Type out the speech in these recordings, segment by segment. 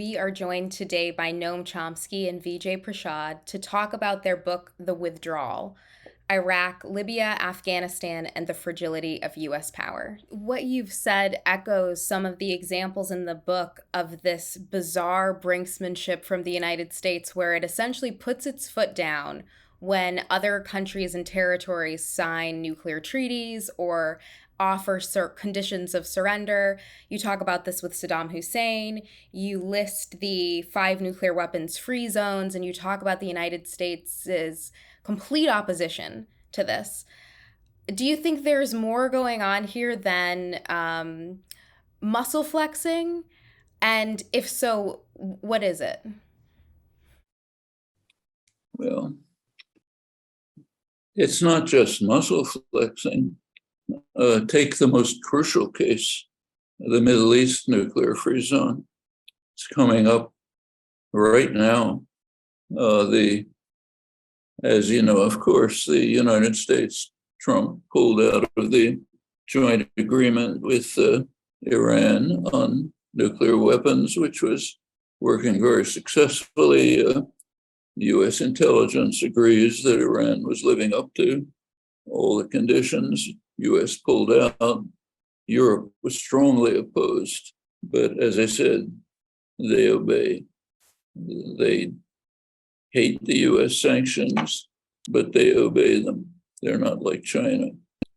We are joined today by Noam Chomsky and Vijay Prashad to talk about their book, The Withdrawal: Iraq, Libya, Afghanistan, and the Fragility of U.S. Power. What you've said echoes some of the examples in the book of this bizarre brinksmanship from the United States, where it essentially puts its foot down when other countries and territories sign nuclear treaties or offer conditions of surrender. You talk about this with Saddam Hussein. You list the 5 nuclear weapons free zones, and you talk about the United States' complete opposition to this. Do you think there's more going on here than muscle flexing? And if so, what is it? Well, it's not just muscle flexing. Take the most crucial case, the Middle East nuclear free zone. It's coming up right now. As you know, of course, the United States, Trump pulled out of the joint agreement with Iran on nuclear weapons, which was working very successfully. U.S. intelligence agrees that Iran was living up to all the conditions. U.S. pulled out. Europe was strongly opposed. But as I said, they obey. They hate the U.S. sanctions, but they obey them. They're not like China.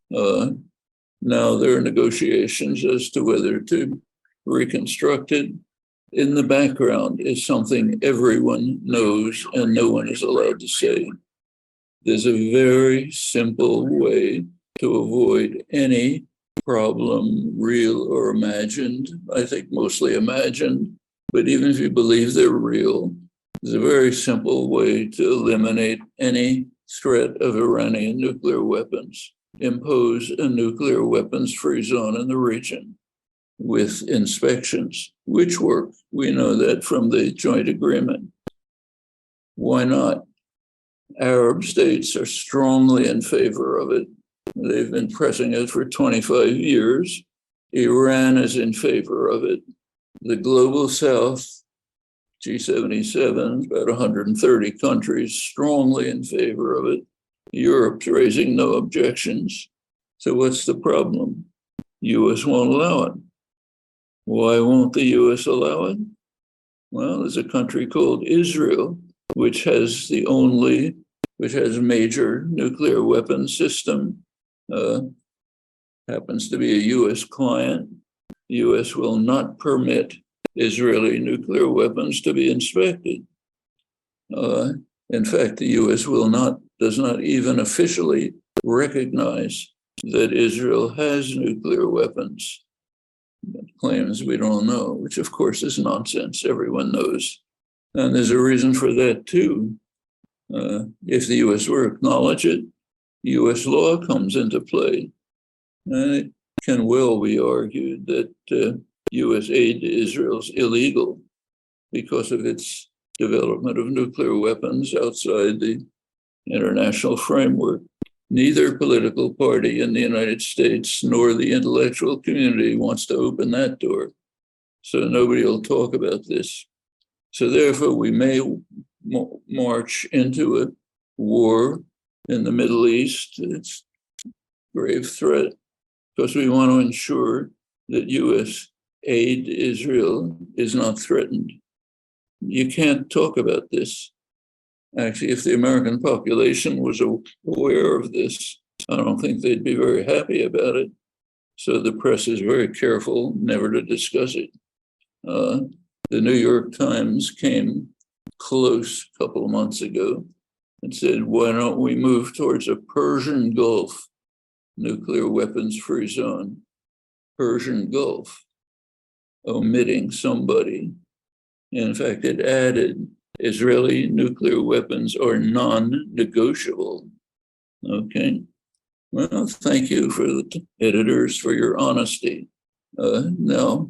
Now there are negotiations as to whether to reconstruct it. In the background is something everyone knows and no one is allowed to say. There's a very simple way to avoid any problem, real or imagined. I think mostly imagined, but even if you believe they're real, there's a very simple way to eliminate any threat of Iranian nuclear weapons. Impose a nuclear weapons free zone in the region with inspections, which work. We know that from the joint agreement. Why not? Arab states are strongly in favor of it. They've been pressing it for 25 years. Iran is in favor of it. The global south, G77, about 130 countries, strongly in favor of it. Europe's raising no objections. So what's the problem? U.S. won't allow it. Why won't the U.S. allow it? Well, there's a country called Israel, which has major nuclear weapon system, happens to be a U.S. client. The U.S. will not permit Israeli nuclear weapons to be inspected. In fact, the U.S. does not even officially recognize that Israel has nuclear weapons. It claims we don't know, which of course is nonsense. Everyone knows. And there's a reason for that too. If the U.S. were to acknowledge it, U.S. law comes into play. And it can well be argued that U.S. aid to Israel is illegal because of its development of nuclear weapons outside the international framework. Neither political party in the United States nor the intellectual community wants to open that door. So nobody will talk about this. So therefore, we may march into a war in the Middle East. It's a grave threat because we want to ensure that U.S. aid to Israel is not threatened. You can't talk about this. Actually, if the American population was aware of this, I don't think they'd be very happy about it. So the press is very careful never to discuss it. The New York Times came close a couple of months ago and said, why don't we move towards a Persian Gulf nuclear weapons free zone? Persian Gulf, omitting somebody. In fact, it added Israeli nuclear weapons are non-negotiable. Okay. Well, thank you for the editors for your honesty. Now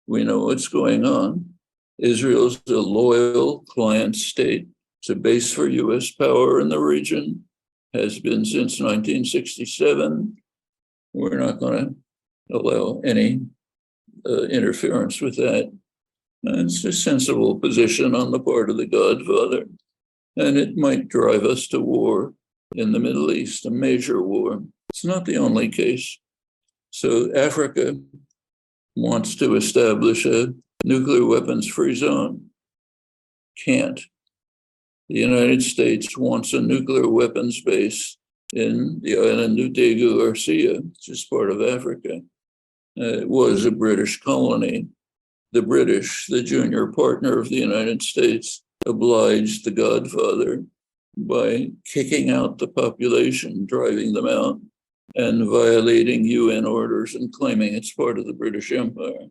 we know what's going on. Israel's a loyal client state. It's a base for U.S. power in the region, has been since 1967. We're not going to allow any interference with that. It's a sensible position on the part of the Godfather, and it might drive us to war in the Middle East, a major war. It's not the only case. So Africa wants to establish a nuclear weapons-free zone. Can't. The United States wants a nuclear weapons base in the island of Diego Garcia, which is part of Africa. It was a British colony. The British, the junior partner of the United States, obliged the Godfather by kicking out the population, driving them out, and violating UN orders and claiming it's part of the British Empire.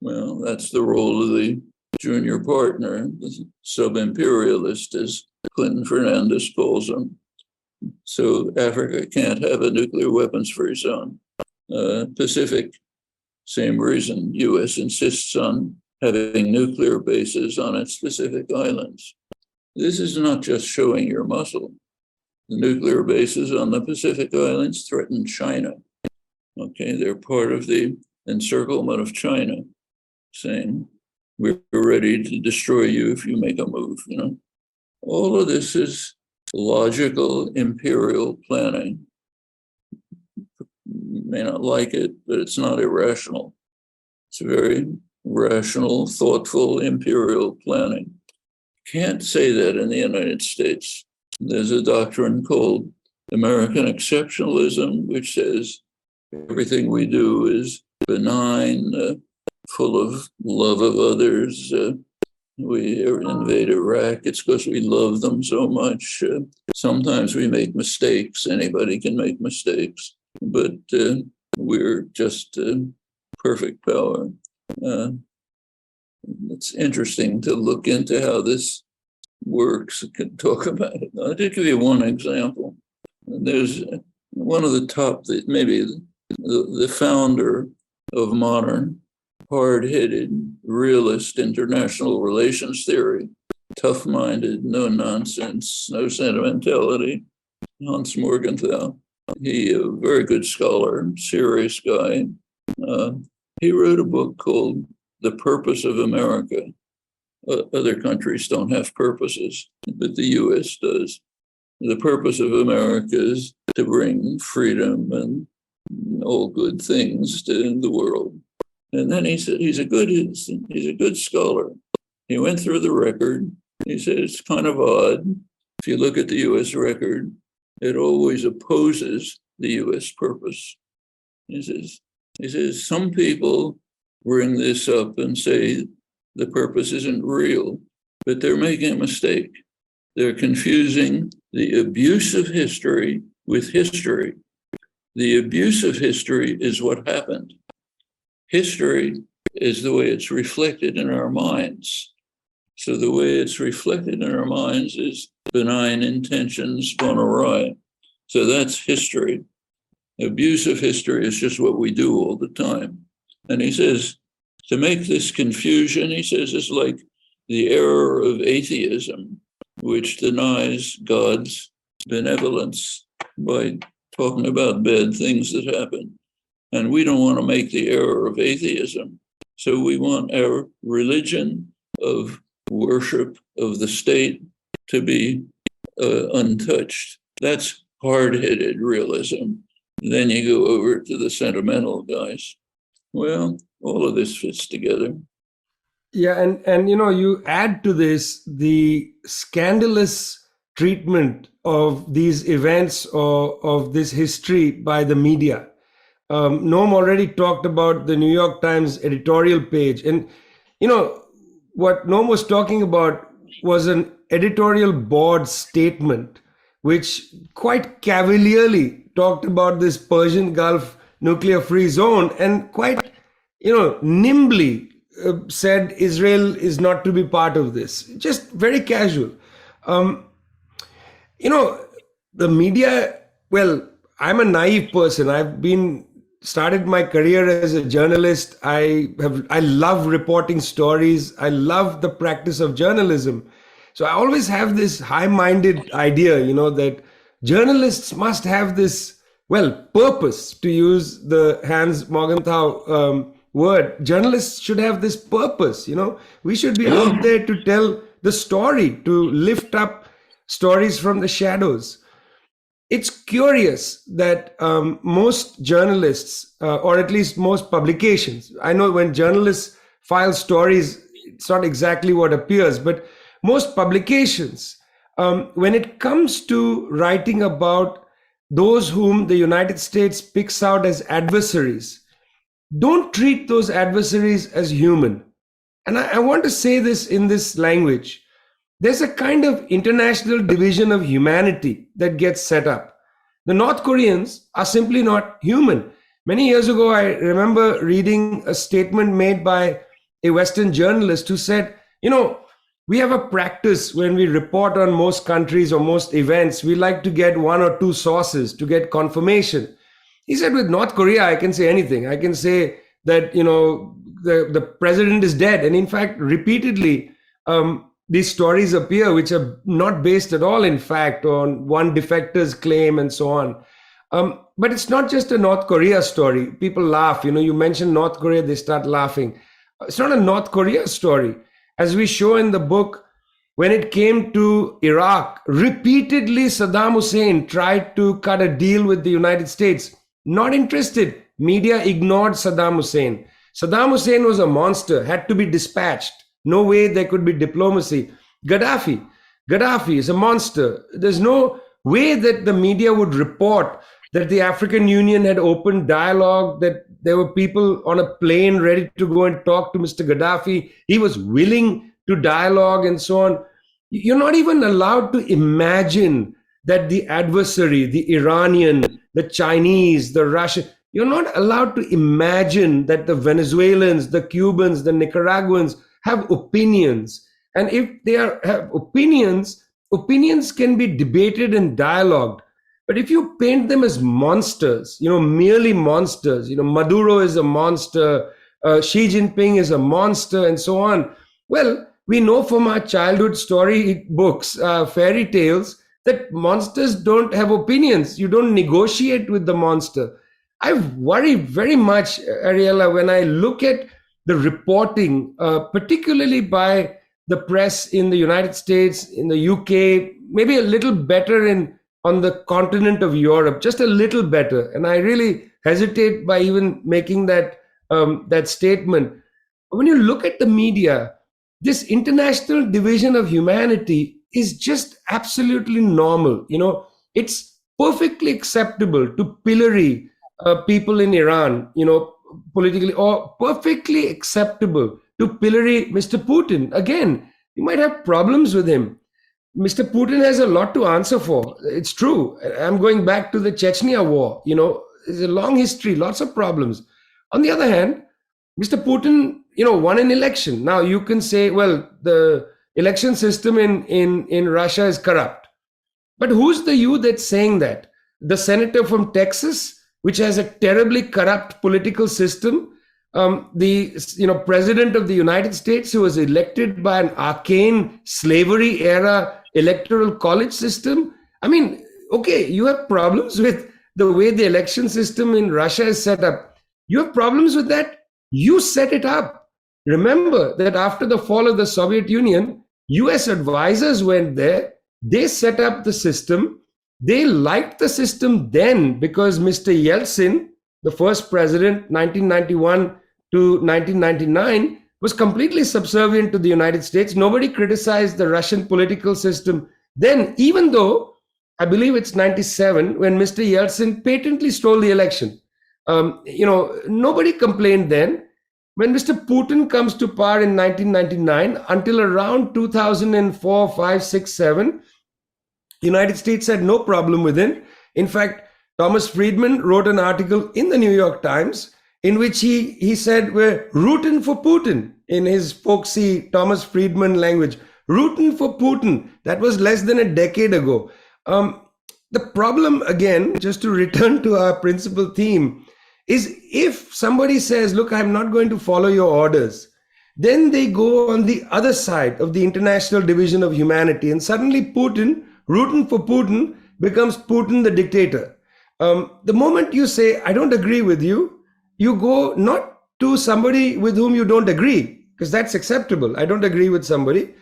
Well, that's the role of the junior partner, the sub-imperialist, as Clinton Fernandez calls them. So Africa can't have a nuclear weapons-free zone. Pacific, same reason. US insists on having nuclear bases on its Pacific islands. This is not just showing your muscle. The nuclear bases on the Pacific islands threaten China. Okay, they're part of the encirclement of China, saying, we're ready to destroy you if you make a move, you know. All of this is logical imperial planning. You may not like it, but it's not irrational. It's very rational, thoughtful imperial planning. Can't say that in the United States. There's a doctrine called American exceptionalism, which says everything we do is benign, full of love of others. We invade Iraq, it's because we love them so much. Sometimes we make mistakes. Anybody can make mistakes, but we're just perfect power. It's interesting to look into how this works. I can talk about it. I'll just give you one example. There's one of the top, maybe the founder of modern hard-headed realist international relations theory, tough-minded, no nonsense, no sentimentality, Hans Morgenthau. He, a very good scholar, serious guy. He wrote a book called The Purpose of America. Other countries don't have purposes, but the US does. The purpose of America is to bring freedom and all good things to the world. And then he said he's a good scholar. He went through the record. He said it's kind of odd. If you look at the US record, it always opposes the US purpose. He says some people bring this up and say the purpose isn't real, but they're making a mistake. They're confusing the abuse of history with history. The abuse of history is what happened. History is the way it's reflected in our minds. So the way it's reflected in our minds is benign intentions gone awry. So that's history. Abuse of history is just what we do all the time. And he says, to make this confusion, he says, is like the error of atheism, which denies God's benevolence by talking about bad things that happen. And we don't want to make the error of atheism. So we want our religion of worship of the state to be untouched. That's hard-headed realism. Then you go over to the sentimental guys. Well, all of this fits together. Yeah, and you add to this the scandalous treatment of these events or of this history by the media. Noam already talked about the New York Times editorial page. And, what Noam was talking about was an editorial board statement, which quite cavalierly talked about this Persian Gulf nuclear-free zone and quite, nimbly said Israel is not to be part of this. Just very casual. The media, well, I'm a naive person. I've started my career as a journalist. I love reporting stories. I love the practice of journalism. So I always have this high-minded idea, that journalists must have this, purpose, to use the Hans Morgenthau word. Journalists should have this purpose, we should be out there to tell the story, to lift up stories from the shadows. It's curious that most journalists, or at least most publications, I know when journalists file stories, it's not exactly what appears, but most publications, when it comes to writing about those whom the United States picks out as adversaries, don't treat those adversaries as human. And I want to say this in this language. There's a kind of international division of humanity that gets set up. The North Koreans are simply not human. Many years ago, I remember reading a statement made by a Western journalist who said, we have a practice when we report on most countries or most events, we like to get one or two sources to get confirmation. He said, with North Korea, I can say anything. I can say that, the president is dead. And in fact, repeatedly, these stories appear, which are not based at all, in fact, on one defector's claim and so on. But it's not just a North Korea story. People laugh. You mention North Korea, they start laughing. It's not a North Korea story. As we show in the book, when it came to Iraq, repeatedly Saddam Hussein tried to cut a deal with the United States. Not interested. Media ignored Saddam Hussein. Saddam Hussein was a monster, had to be dispatched. No way there could be diplomacy. Gaddafi is a monster. There's no way that the media would report that the African Union had opened dialogue, that there were people on a plane ready to go and talk to Mr. Gaddafi. He was willing to dialogue and so on. You're not even allowed to imagine that the adversary, the Iranian, the Chinese, the Russian, you're not allowed to imagine that the Venezuelans, the Cubans, the Nicaraguans have opinions. And if they have opinions can be debated and dialogued. But if you paint them as monsters, merely monsters, Maduro is a monster, Xi Jinping is a monster, and so on. Well, we know from our childhood story books, fairy tales, that monsters don't have opinions. You don't negotiate with the monster. I worry very much, Ariella, when I look at the reporting, particularly by the press in the United States, in the UK, maybe a little better on the continent of Europe, just a little better. And I really hesitate by even making that statement. When you look at the media, this international division of humanity is just absolutely normal. It's perfectly acceptable to pillory people in Iran, politically, or perfectly acceptable to pillory Mr. Putin. Again, you might have problems with him. Mr. Putin has a lot to answer for. It's true. I'm going back to the Chechnya war. There's a long history, lots of problems. On the other hand, Mr. Putin, won an election. Now you can say, well, the election system in Russia is corrupt. But who's the you that's saying that? The senator from Texas, which has a terribly corrupt political system, the president of the United States, who was elected by an arcane slavery era electoral college system. I mean, okay, you have problems with the way the election system in Russia is set up. You have problems with that. You set it up. Remember that after the fall of the Soviet Union, US advisors went there. They set up the system. They liked the system then because Mr. Yeltsin, the first president, 1991 to 1999, was completely subservient to the United States. Nobody criticized the Russian political system then, even though I believe it's 97 when Mr. Yeltsin patently stole the election. Nobody complained then. When Mr. Putin comes to power in 1999, until around 2004, 5, 6, 7, the United States had no problem with him. In fact, Thomas Friedman wrote an article in the New York Times in which he said, we're rooting for Putin, in his folksy Thomas Friedman language. Rooting for Putin. That was less than a decade ago. The problem, again, just to return to our principal theme, is if somebody says, look, I'm not going to follow your orders, then they go on the other side of the international division of humanity. And suddenly Putin, rooting for Putin, becomes Putin the dictator. The moment you say, I don't agree with you, you go not to somebody with whom you don't agree, because that's acceptable. I don't agree with somebody.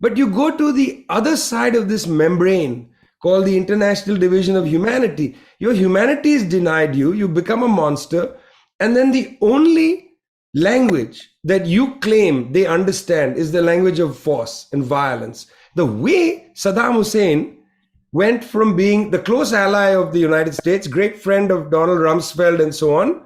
But you go to the other side of this membrane called the International Division of Humanity. Your humanity is denied you. You become a monster. And then the only language that you claim they understand is the language of force and violence. The way Saddam Hussein went from being the close ally of the United States, great friend of Donald Rumsfeld and so on,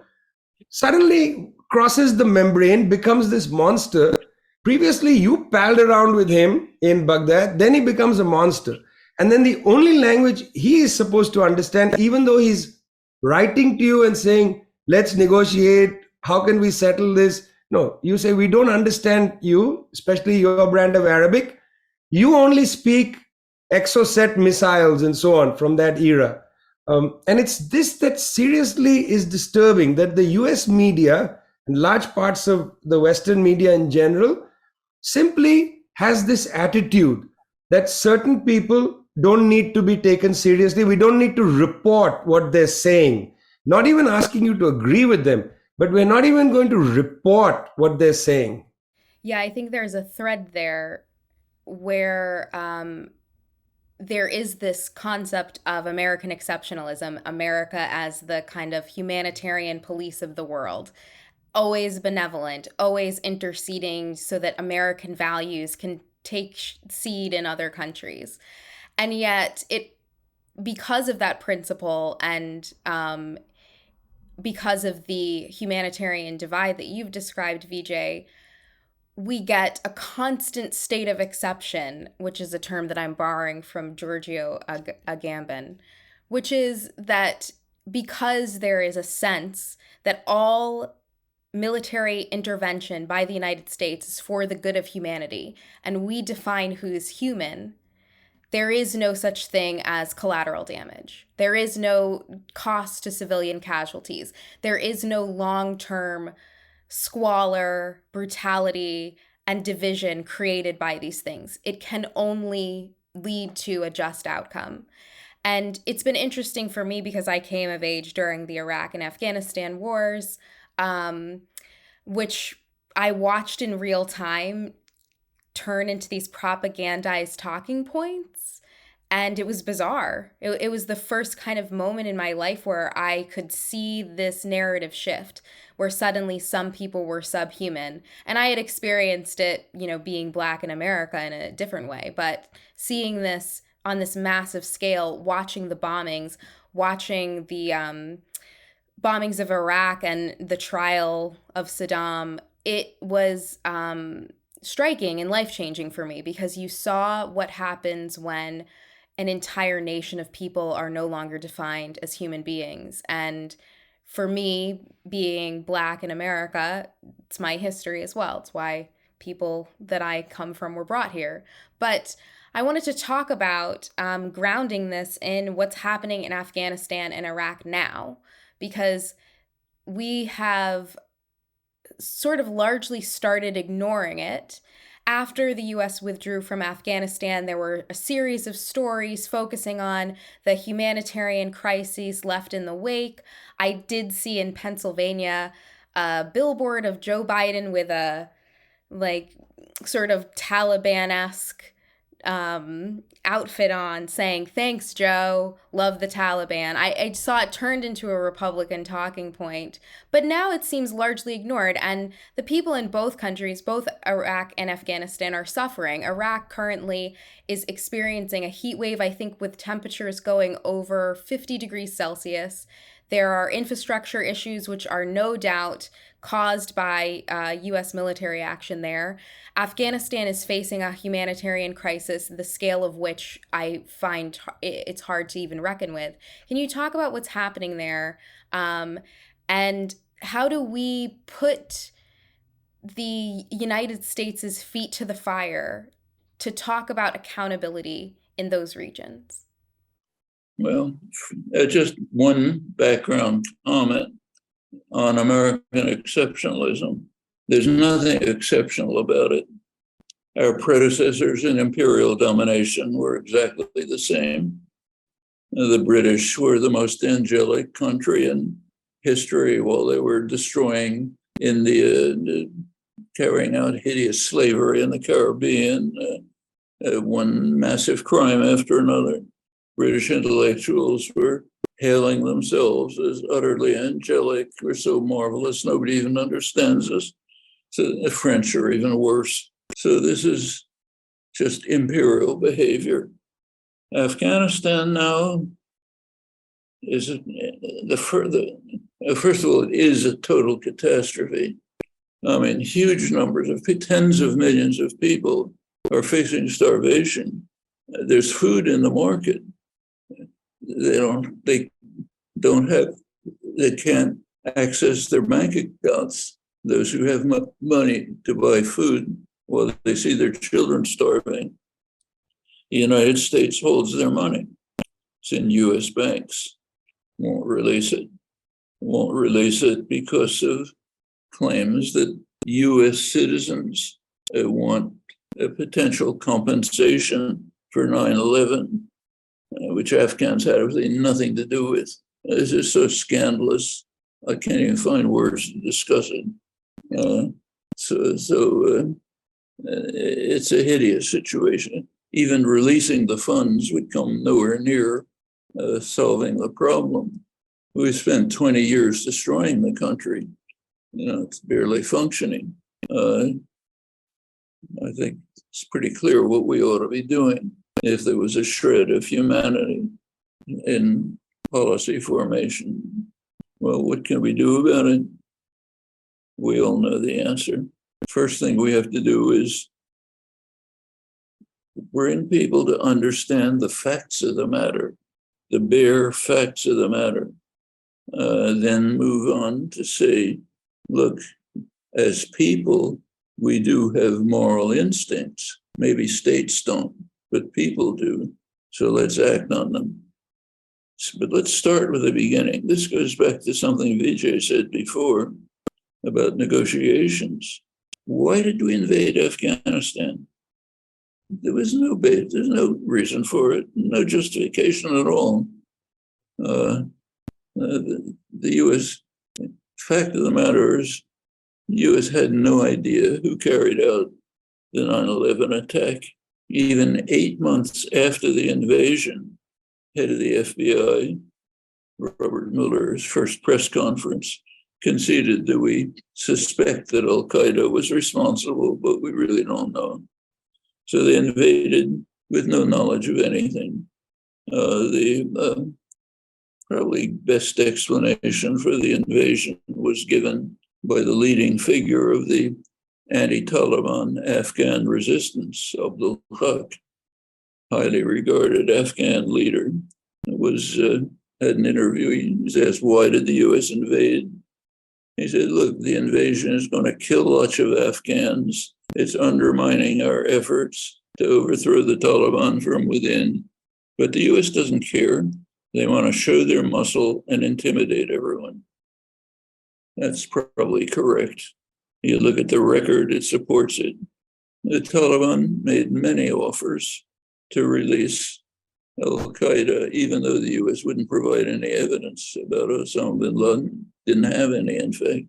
suddenly crosses the membrane, becomes this monster. Previously, you palled around with him in Baghdad, then he becomes a monster. And then the only language he is supposed to understand, even though he's writing to you and saying, let's negotiate, how can we settle this? No, you say, we don't understand you, especially your brand of Arabic. You only speak Exocet missiles and so on from that era. And it's this that seriously is disturbing, that the US media and large parts of the Western media in general simply has this attitude that certain people don't need to be taken seriously. We don't need to report what they're saying, not even asking you to agree with them, but we're not even going to report what they're saying. Yeah, I think there's a thread there where there is this concept of American exceptionalism, America as the kind of humanitarian police of the world, always benevolent, always interceding so that American values can take seed in other countries. And yet, because of that principle and because of the humanitarian divide that you've described, Vijay, we get a constant state of exception, which is a term that I'm borrowing from Giorgio Agamben, which is that because there is a sense that all military intervention by the United States is for the good of humanity, and we define who is human, there is no such thing as collateral damage. There is no cost to civilian casualties. There is no long-term squalor, brutality, and division created by these things. It can only lead to a just outcome. And it's been interesting for me because I came of age during the Iraq and Afghanistan wars, which I watched in real time turn into these propagandized talking points. And it was bizarre. It was the first kind of moment in my life where I could see this narrative shift, where suddenly some people were subhuman. And I had experienced it, being Black in America in a different way. But seeing this on this massive scale, watching the bombings, watching the bombings of Iraq and the trial of Saddam, it was striking and life-changing for me, because you saw what happens when an entire nation of people are no longer defined as human beings. And for me, being Black in America, it's my history as well. It's why people that I come from were brought here. But I wanted to talk about grounding this in what's happening in Afghanistan and Iraq now, because we have sort of largely started ignoring it. After the U.S. withdrew from Afghanistan, there were a series of stories focusing on the humanitarian crises left in the wake. I did see in Pennsylvania a billboard of Joe Biden with a sort of Taliban-esque outfit on, saying, "Thanks, Joe, love the Taliban." I saw it turned into a Republican talking point, but now it seems largely ignored. And the people in both countries, both Iraq and Afghanistan, are suffering. Iraq currently is experiencing a heat wave, I think, with temperatures going over 50 degrees Celsius. There are infrastructure issues, which are no doubt caused by U.S. military action there. Afghanistan is facing a humanitarian crisis, the scale of which I find it's hard to even reckon with. Can you talk about what's happening there? And how do we put the United States' feet to the fire to talk about accountability in those regions? Well, just one background comment on American exceptionalism. There's nothing exceptional about it. Our predecessors in imperial domination were exactly the same. The British were the most angelic country in history while they were destroying India carrying out hideous slavery in the Caribbean, one massive crime after another. British intellectuals were hailing themselves as utterly angelic. We're so marvelous, nobody even understands us. So the French are even worse. So this is just imperial behavior. Afghanistan now is first of all, it is a total catastrophe. I mean, huge numbers of tens of millions of people are facing starvation. There's food in the market. They can't access their bank accounts. Those who have money to buy food while they see their children starving. The United States holds their money. It's in US banks. Won't release it. Won't release it because of claims that US citizens want a potential compensation for 9/11, which Afghans had absolutely nothing to do with. This is so scandalous. I can't even find words to discuss it. It's a hideous situation. Even releasing the funds would come nowhere near solving the problem. We spent 20 years destroying the country. It's barely functioning. I think it's pretty clear what we ought to be doing if there was a shred of humanity in policy formation. Well, what can we do about it? We all know the answer. First thing we have to do is bring people to understand the facts of the matter, the bare facts of the matter. Then move on to say, look, as people, we do have moral instincts. Maybe states don't, but people do. So let's act on them. But let's start with the beginning. This goes back to something Vijay said before about negotiations. Why did we invade Afghanistan? There's no reason for it, no justification at all. The U.S., fact of the matter is, the U.S. had no idea who carried out the 9/11 attack. Even 8 months after the invasion, head of the FBI, Robert Mueller's first press conference, conceded that we suspect that Al-Qaeda was responsible, but we really don't know. So they invaded with no knowledge of anything. The probably best explanation for the invasion was given by the leading figure of the anti-Taliban Afghan resistance, Abdul Haq, highly regarded Afghan leader, had an interview. He was asked, why did the US invade? He said, look, the invasion is going to kill lots of Afghans. It's undermining our efforts to overthrow the Taliban from within. But the US doesn't care. They want to show their muscle and intimidate everyone. That's probably correct. You look at the record, it supports it. The Taliban made many offers to release Al-Qaeda, even though the US wouldn't provide any evidence about Osama bin Laden. Didn't have any, in fact.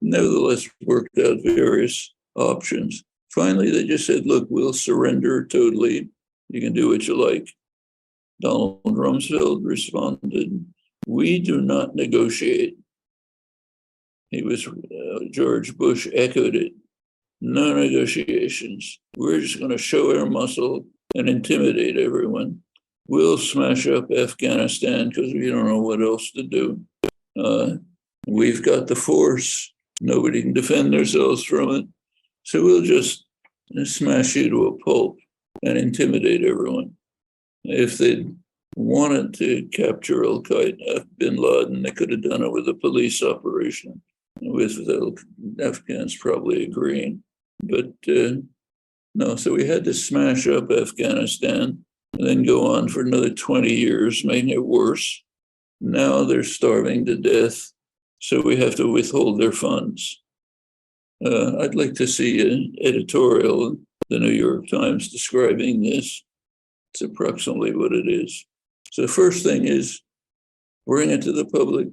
Nevertheless, worked out various options. Finally, they just said, look, we'll surrender totally. You can do what you like. Donald Rumsfeld responded, we do not negotiate. George Bush echoed it. No negotiations. We're just going to show our muscle and intimidate everyone. We'll smash up Afghanistan because we don't know what else to do. We've got the force. Nobody can defend themselves from it. So we'll just smash you to a pulp and intimidate everyone. If they'd wanted to capture Al-Qaeda, bin Laden, they could have done it with a police operation, with the Afghans probably agreeing. But no, so we had to smash up Afghanistan and then go on for another 20 years, making it worse. Now they're starving to death, so we have to withhold their funds. I'd like to see an editorial in the New York Times describing this. It's approximately what it is. So the first thing is bring it to the public,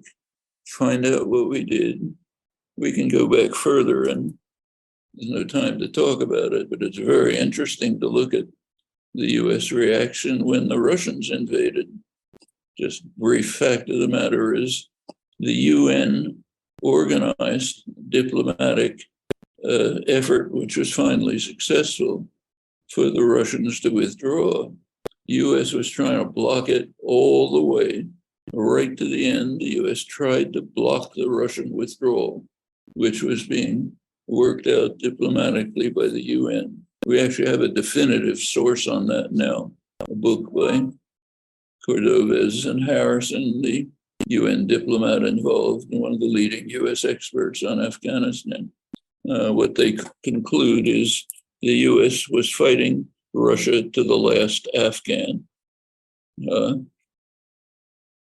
find out what we did, we can go back further, and there's no time to talk about it, but it's very interesting to look at the US reaction when the Russians invaded. Just brief fact of the matter is the UN organized diplomatic effort, which was finally successful, for the Russians to withdraw. The US was trying to block it all the way, right to the end. The US tried to block the Russian withdrawal, which was being worked out diplomatically by the UN. We actually have a definitive source on that now, a book by Cordovez and Harrison, the UN diplomat involved, and one of the leading US experts on Afghanistan. What they conclude is the US was fighting Russia to the last Afghan.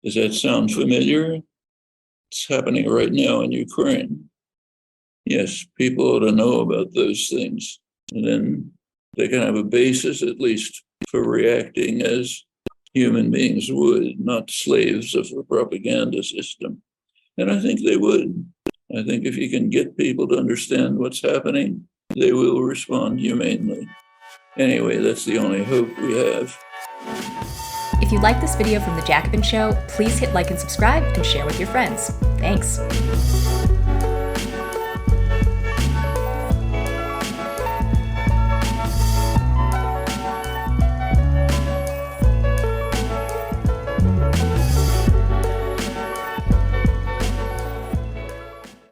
Does that sound familiar? It's happening right now in Ukraine. Yes, people ought to know about those things. And then they can have a basis, at least, for reacting as human beings would, not slaves of the propaganda system. And I think they would. I think if you can get people to understand what's happening, they will respond humanely. Anyway, that's the only hope we have. If you like this video from The Jacobin Show, please hit like and subscribe and share with your friends. Thanks.